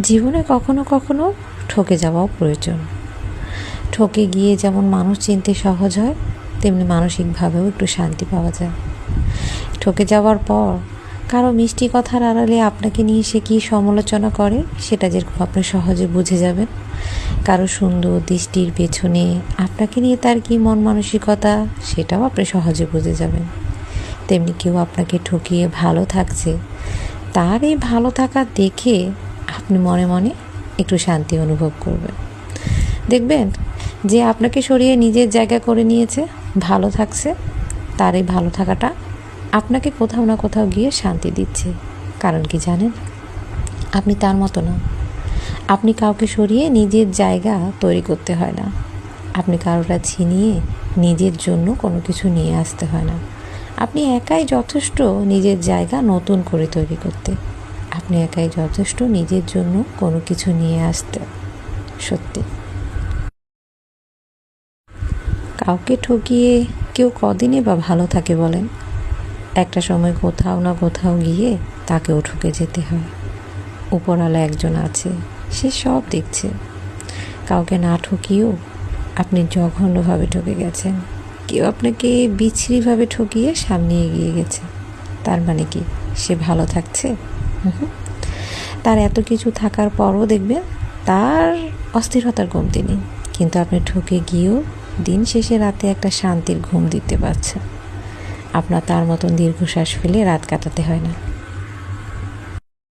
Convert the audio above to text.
জীবনে কখনো কখনো ঠকে যাওয়াও প্রয়োজন। ঠকে গিয়ে যেমন মানুষ চিনতে সহজ হয়, তেমনি মানসিকভাবেও একটু শান্তি পাওয়া যায়। ঠকে যাওয়ার পর কারো মিষ্টি কথার আড়ালে আপনাকে নিয়ে সে কী সমালোচনা করে সেটা যেরকম আপনি সহজে বুঝে যাবেন, কারো সুন্দর দৃষ্টির পেছনে আপনাকে নিয়ে তার কী মন মানসিকতা সেটাও আপনি সহজে বুঝে যাবেন। তেমনি কেউ আপনাকে ঠকিয়ে ভালো থাকছে, তার এই ভালো থাকা দেখে আপনি মনে মনে একটু শান্তি অনুভব করবেন। দেখবেন যে আপনাকে সরিয়ে নিজের জায়গা করে নিয়েছে, ভালো থাকছে, তার এই ভালো থাকাটা আপনাকে কোথাও না কোথাও গিয়ে শান্তি দিচ্ছে। কারণ কি জানেন, আপনি তার মতো না। আপনি কাউকে সরিয়ে নিজের জায়গা তৈরি করতে হয় না, আপনি কারোটা ছিনিয়ে নিজের জন্য কোনো কিছু নিয়ে আসতে হয় না। আপনি একাই যথেষ্ট নিজের জায়গা নতুন করে তৈরি করতে। আপনি একাই যথেষ্ট নিজের জন্য কোনো কিছু নিয়ে আসতে। সত্যি, কাউকে ঠকিয়ে কেউ কদিনে বা ভালো থাকে বলেন? একটা সময় কোথাও না কোথাও গিয়ে তাকেও ঠকে যেতে হয়। উপরওয়ালা একজন আছে, সে সব দেখছে। কাউকে না ঠকিয়েও আপনি জঘন্যভাবে ঠকে গেছেন। কেউ আপনাকে বিচ্ছিরিভাবে ঠকিয়ে সামনে এগিয়ে গেছে। তার মানে কি সে ভালো থাকছে? তার এত কিছু থাকার পরও দেখবেন তার অস্থিরতার কমতি নেই, কিন্তু আপনি ঠকে গিয়েও দিন শেষে রাতে একটা শান্তির ঘুম দিতে পারছেন। আপনার তার মতন দীর্ঘশ্বাস ফেলে রাত কাটাতে হয় না।